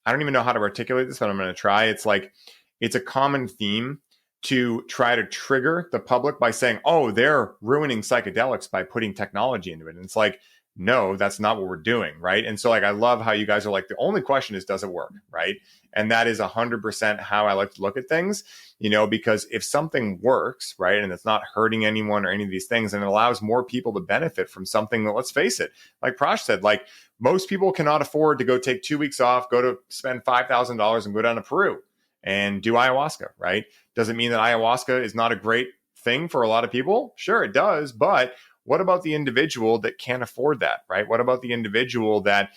don't even know how to articulate this, but I'm going to try. It's like, it's a common theme to try to trigger the public by saying, oh, they're ruining psychedelics by putting technology into it. And it's like, no, that's not what we're doing. Right. And so like, I love how you guys are like, the only question is, does it work? Right. And that is 100% how I like to look at things, because if something works, right, and it's not hurting anyone or any of these things, and it allows more people to benefit from something that, let's face it, like Prash said, like most people cannot afford to go take 2 weeks off, go to spend $5,000 and go down to Peru and do ayahuasca, right? Doesn't mean that ayahuasca is not a great thing for a lot of people. Sure, it does. But what about the individual that can't afford that, right? What about the individual that,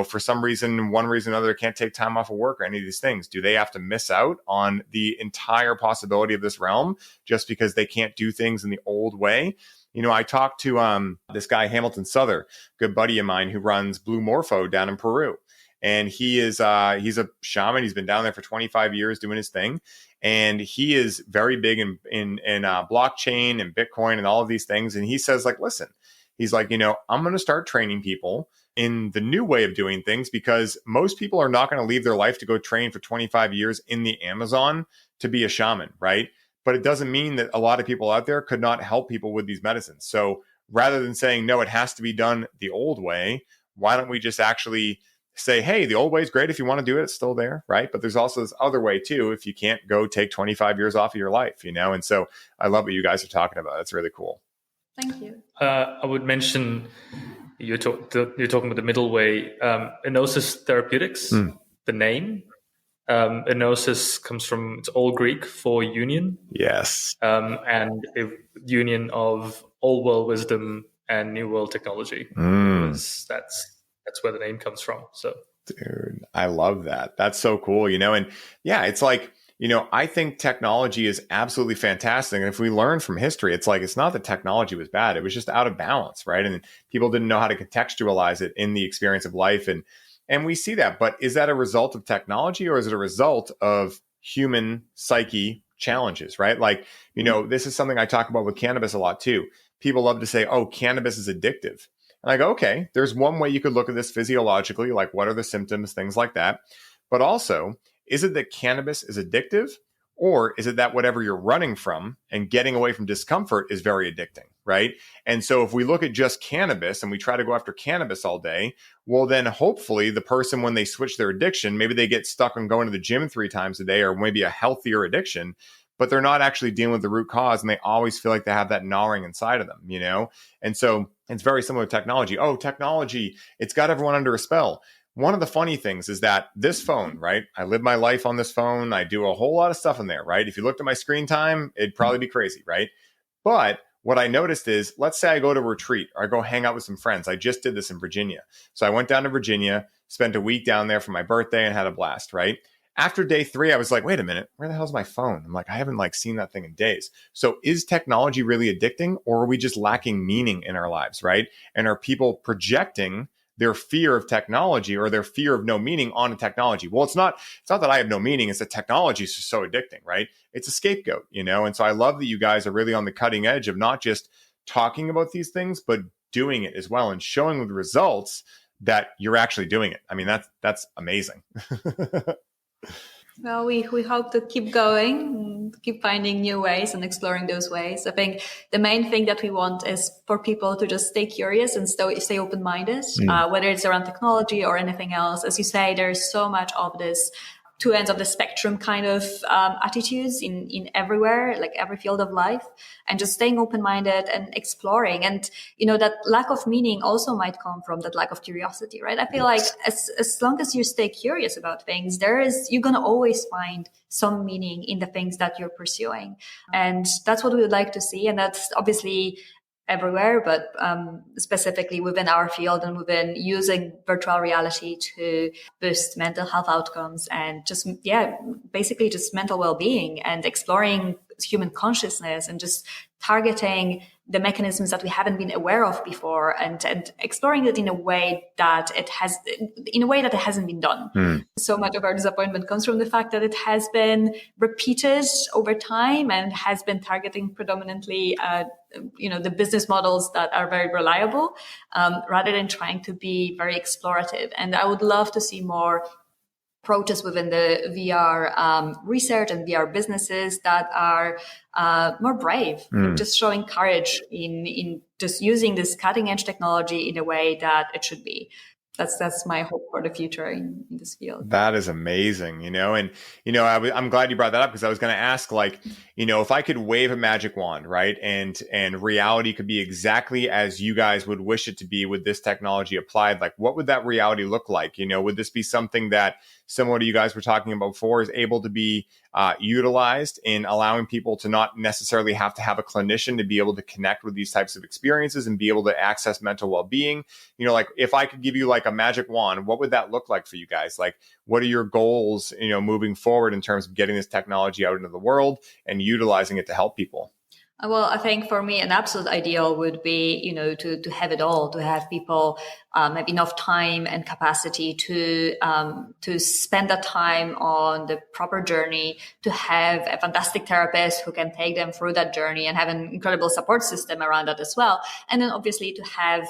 for some reason, one reason or another, can't take time off of work or any of these things? Do they have to miss out on the entire possibility of this realm just because they can't do things in the old way? I talked to this guy, Hamilton Souther, good buddy of mine, who runs Blue Morpho down in Peru. And he's a shaman. He's been down there for 25 years doing his thing. And he is very big in blockchain and Bitcoin and all of these things. And he says, like, listen, he's like, I'm going to start training people in the new way of doing things, because most people are not going to leave their life to go train for 25 years in the Amazon to be a shaman, right? But it doesn't mean that a lot of people out there could not help people with these medicines. So rather than saying, no, it has to be done the old way, why don't we just actually say, hey, the old way is great. If you want to do it, it's still there, right? But there's also this other way too, if you can't go take 25 years off of your life, And so I love what you guys are talking about. It's really cool. Thank you. I would mention, you're talking about the middle way. Enosis Therapeutics, the name. Enosis comes from, it's all Greek for union. Yes. And a union of old world wisdom and new world technology. That's where the name comes from. So, dude, I love that. That's so cool, and yeah, it's like, I think technology is absolutely fantastic. And if we learn from history, it's like, it's not that technology was bad. It was just out of balance, right? And people didn't know how to contextualize it in the experience of life. And we see that, but is that a result of technology, or is it a result of human psyche challenges, right? Like, this is something I talk about with cannabis a lot too. People love to say, oh, cannabis is addictive. And I go, okay, there's one way you could look at this physiologically, like what are the symptoms, things like that. But also, is it that cannabis is addictive, or is it that whatever you're running from and getting away from discomfort is very addicting, right? And so if we look at just cannabis and we try to go after cannabis all day, well, then hopefully the person, when they switch their addiction, maybe they get stuck on going to the gym 3 times a day, or maybe a healthier addiction, but they're not actually dealing with the root cause, and they always feel like they have that gnawing inside of them, And so it's very similar to technology. Oh, technology, it's got everyone under a spell. One of the funny things is that this phone, right? I live my life on this phone. I do a whole lot of stuff in there, right? If you looked at my screen time, it'd probably be crazy, right? But what I noticed is, let's say I go to a retreat or I go hang out with some friends. I just did this in Virginia. So I went down to Virginia, spent a week down there for my birthday, and had a blast, right? After day 3, I was like, wait a minute, where the hell's my phone? I'm like, I haven't seen that thing in days. So is technology really addicting, or are we just lacking meaning in our lives, right? And are people projecting their fear of technology or their fear of no meaning on a technology. Well, it's not that I have no meaning. It's that technology is just so addicting, right? It's a scapegoat, And so I love that you guys are really on the cutting edge of not just talking about these things, but doing it as well and showing with results that you're actually doing it. I mean, that's amazing. Well, we hope to keep going, keep finding new ways and exploring those ways. I think the main thing that we want is for people to just stay curious and stay open-minded, whether it's around technology or anything else. As you say, there's so much of this two ends of the spectrum kind of attitudes in everywhere, like every field of life, and just staying open-minded and exploring. And, that lack of meaning also might come from that lack of curiosity, right? I feel like as long as you stay curious about things, you're going to always find some meaning in the things that you're pursuing. And that's what we would like to see. And that's obviously everywhere, but specifically within our field and within using virtual reality to boost mental health outcomes and basically just mental well-being and exploring human consciousness and just targeting the mechanisms that we haven't been aware of before and exploring it in a way that it hasn't been done. So much of our disappointment comes from the fact that it has been repeated over time and has been targeting predominantly the business models that are very reliable, rather than trying to be very explorative. And I would love to see more approaches within the VR research and VR businesses that are more brave, just showing courage in just using this cutting edge technology in a way that it should be. That's my hope for the future in this field. That is amazing, and I'm glad you brought that up because I was going to ask, if I could wave a magic wand, right, and reality could be exactly as you guys would wish it to be with this technology applied, what would that reality look like? Would this be something that, similar to you guys were talking about before, is able to be utilized in allowing people to not necessarily have to have a clinician to be able to connect with these types of experiences and be able to access mental well-being? If I could give you a magic wand, what would that look like for you guys? What are your goals, moving forward in terms of getting this technology out into the world and utilizing it to help people? Well, I think for me, an absolute ideal would be, to have it all, to have people have enough time and capacity to spend that time on the proper journey, to have a fantastic therapist who can take them through that journey and have an incredible support system around that as well. And then obviously to have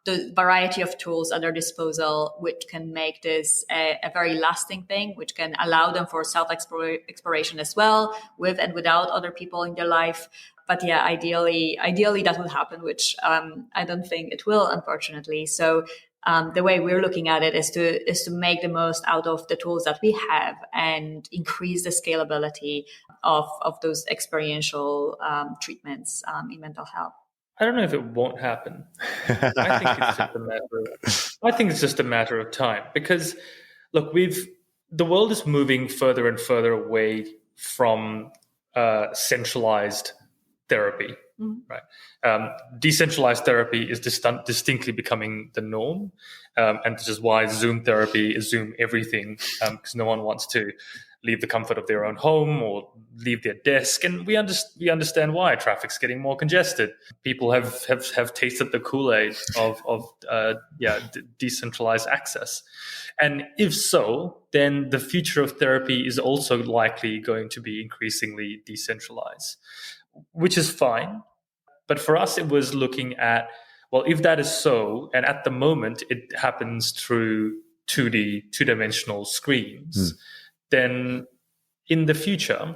the variety of tools at their disposal, which can make this a very lasting thing, which can allow them for self-exploration as well, with and without other people in their life. But yeah, ideally that will happen, which I don't think it will, unfortunately. So the way we're looking at it is to make the most out of the tools that we have and increase the scalability of those experiential treatments in mental health. I don't know if it won't happen. I think it's just a matter of time because, look, the world is moving further and further away from centralized therapy, right? Decentralized therapy is distinctly becoming the norm, and this is why Zoom therapy is Zoom everything, because no one wants to leave the comfort of their own home or leave their desk. And we understand why. Traffic's getting more congested. People have tasted the Kool-Aid of decentralized access. And if so, then the future of therapy is also likely going to be increasingly decentralized, which is fine. But for us, it was looking at, well, if that is so, and at the moment it happens through 2D, two-dimensional screens, then in the future,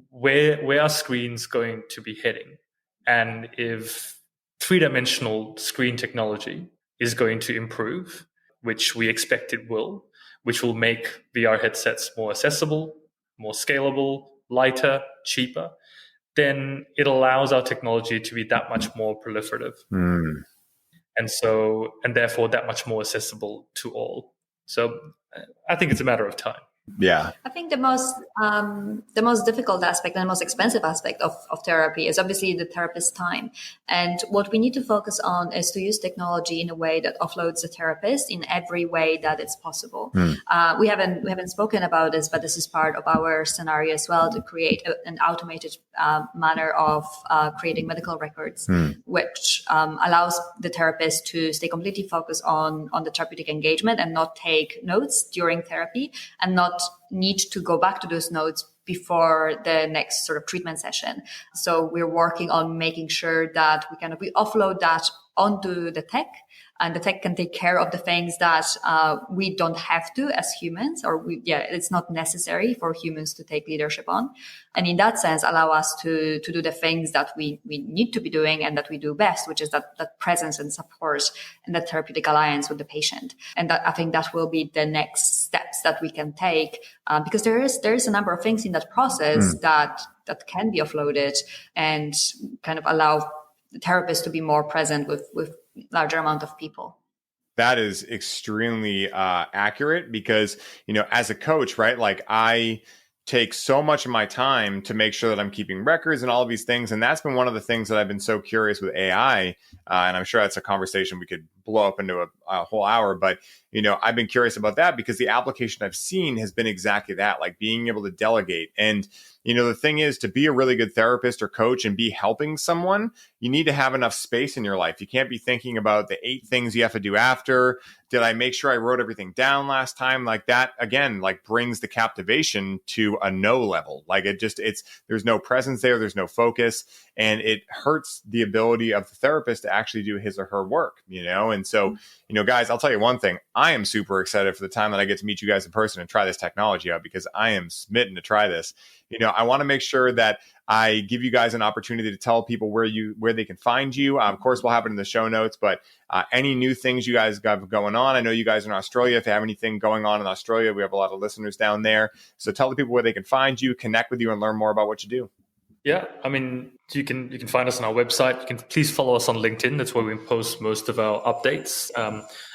where are screens going to be heading? And if three-dimensional screen technology is going to improve, which we expect it will, which will make VR headsets more accessible, more scalable, lighter, cheaper, then it allows our technology to be that much more proliferative. And therefore that much more accessible to all. So I think it's a matter of time. Yeah. I think the most difficult aspect and the most expensive aspect of therapy is obviously the therapist's time. And what we need to focus on is to use technology in a way that offloads the therapist in every way that it's possible. We haven't spoken about this, but this is part of our scenario as well, to create an automated manner of creating medical records, which allows the therapist to stay completely focused on the therapeutic engagement and not take notes during therapy, and not need to go back to those notes before the next sort of treatment session. So we're working on making sure that we offload that onto the tech, and the tech can take care of the things that we don't have to as humans, or it's not necessary for humans to take leadership on. And in that sense, allow us to do the things that we need to be doing and that we do best, which is that presence and support and that therapeutic alliance with the patient. And that, I think that will be the next steps that we can take, because there is a number of things in that process that can be offloaded and kind of allow the therapist to be more present with larger amount of people. That is extremely accurate, because, as a coach, right, like I take so much of my time to make sure that I'm keeping records and all of these things. And that's been one of the things that I've been so curious with AI. And I'm sure that's a conversation we could blow up into a whole hour. But, I've been curious about that because the application I've seen has been exactly that, like being able to delegate. And, the thing is, to be a really good therapist or coach and be helping someone, you need to have enough space in your life. You can't be thinking about the 8 things you have to do after. Did I make sure I wrote everything down last time? Like that, again, like brings the captivation to a no level. Like there's no presence there. There's no focus, and it hurts the ability of the therapist to actually do his or her work, And so, guys, I'll tell you one thing. I am super excited for the time that I get to meet you guys in person and try this technology out, because I am smitten to try this. I want to make sure that I give you guys an opportunity to tell people where they can find you. Of course, we'll have it in the show notes, but any new things you guys got going on. I know you guys are in Australia. If you have anything going on in Australia, we have a lot of listeners down there. So tell the people where they can find you, connect with you, and learn more about what you do. Yeah, I mean, you can find us on our website. You can please follow us on LinkedIn. That's where we post most of our updates.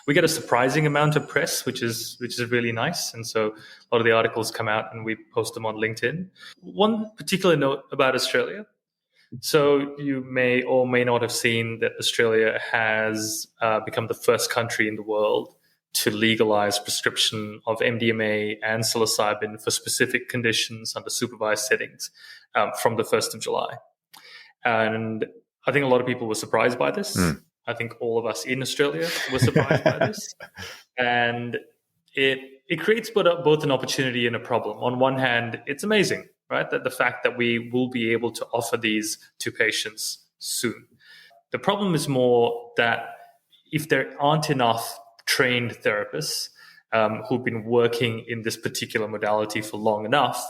We get a surprising amount of press, which is really nice. And so a lot of the articles come out and we post them on LinkedIn. One particular note about Australia. So you may or may not have seen that Australia has become the first country in the world to legalize prescription of MDMA and psilocybin for specific conditions under supervised settings from the 1st of July. And I think a lot of people were surprised by this. I think all of us in Australia were surprised by this. And it creates both an opportunity and a problem. On one hand, it's amazing, right? That the fact that we will be able to offer these to patients soon. The problem is more that if there aren't enough trained therapists who've been working in this particular modality for long enough,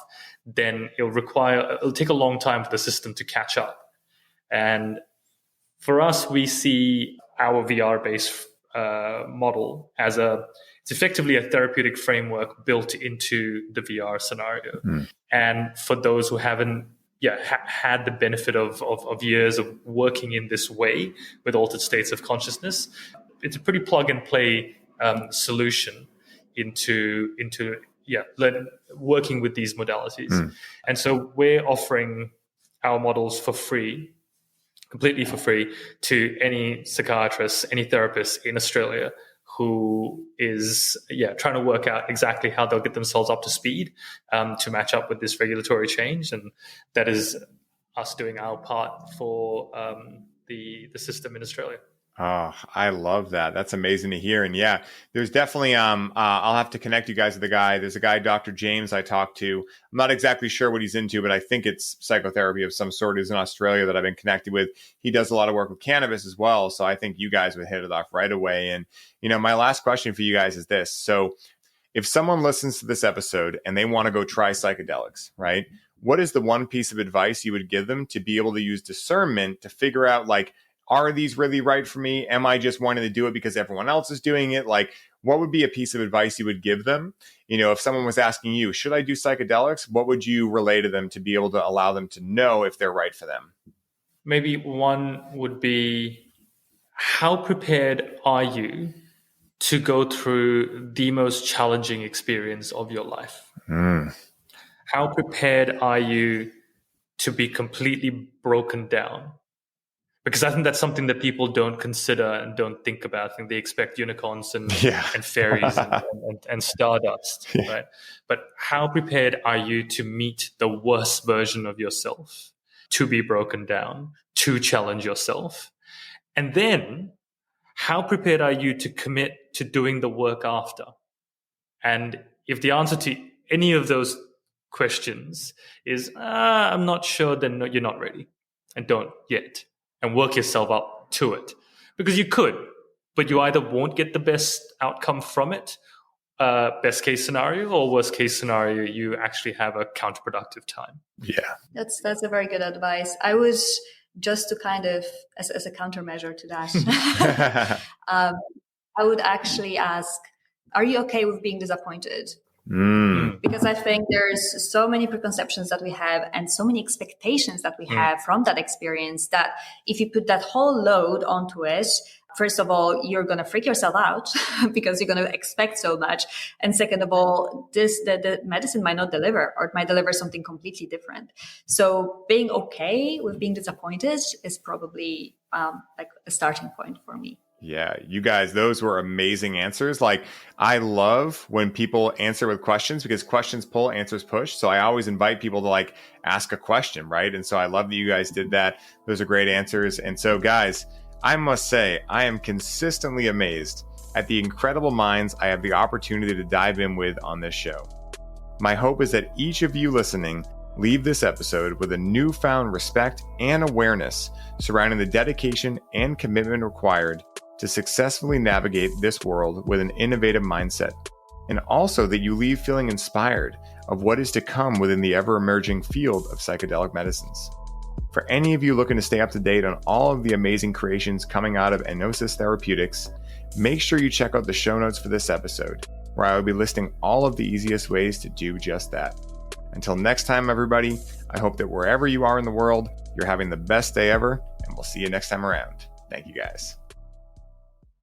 then it'll take a long time for the system to catch up. And for us, we see our VR-based model as it's effectively a therapeutic framework built into the VR scenario. And for those who haven't had the benefit of years of working in this way with altered states of consciousness, it's a pretty plug and play solution into working with these modalities. And so we're offering our models for free, completely for free, to any psychiatrist, any therapist in Australia who is trying to work out exactly how they'll get themselves up to speed to match up with this regulatory change. And that is us doing our part for the system in Australia. Oh, I love that. That's amazing to hear. And yeah, there's definitely, I'll have to connect you guys with a guy. There's a guy, Dr. James, I talked to. I'm not exactly sure what he's into, but I think it's psychotherapy of some sort. He's in Australia that I've been connected with. He does a lot of work with cannabis as well. So I think you guys would hit it off right away. And, my last question for you guys is this. So if someone listens to this episode and they want to go try psychedelics, right? What is the one piece of advice you would give them to be able to use discernment to figure out, like, are these really right for me? Am I just wanting to do it because everyone else is doing it? Like, what would be a piece of advice you would give them? If someone was asking you, should I do psychedelics? What would you relay to them to be able to allow them to know if they're right for them? Maybe one would be, how prepared are you to go through the most challenging experience of your life? How prepared are you to be completely broken down? Because I think that's something that people don't consider and don't think about. I think they expect unicorns and fairies and stardust, right? But how prepared are you to meet the worst version of yourself, to be broken down, to challenge yourself? And then how prepared are you to commit to doing the work after? And if the answer to any of those questions is, I'm not sure, then no, you're not ready and don't yet. And work yourself up to it. Because you could, but you either won't get the best outcome from it, best case scenario, or worst case scenario, you actually have a counterproductive time. Yeah. That's a very good advice. I was just to kind of, as a countermeasure to that, I would actually ask, are you okay with being disappointed? Because I think there's so many preconceptions that we have and so many expectations that we have from that experience that if you put that whole load onto it, first of all, you're going to freak yourself out because you're going to expect so much. And second of all, the medicine might not deliver, or it might deliver something completely different. So being okay with being disappointed is probably like a starting point for me. Yeah, you guys, those were amazing answers. Like, I love when people answer with questions because questions pull, answers push. So I always invite people to like ask a question, right? And so I love that you guys did that. Those are great answers. And so guys, I must say, I am consistently amazed at the incredible minds I have the opportunity to dive in with on this show. My hope is that each of you listening leave this episode with a newfound respect and awareness surrounding the dedication and commitment required to successfully navigate this world with an innovative mindset, and also that you leave feeling inspired of what is to come within the ever-emerging field of psychedelic medicines. For any of you looking to stay up to date on all of the amazing creations coming out of Enosis Therapeutics, make sure you check out the show notes for this episode, where I will be listing all of the easiest ways to do just that. Until next time, everybody, I hope that wherever you are in the world, you're having the best day ever, and we'll see you next time around. Thank you, guys.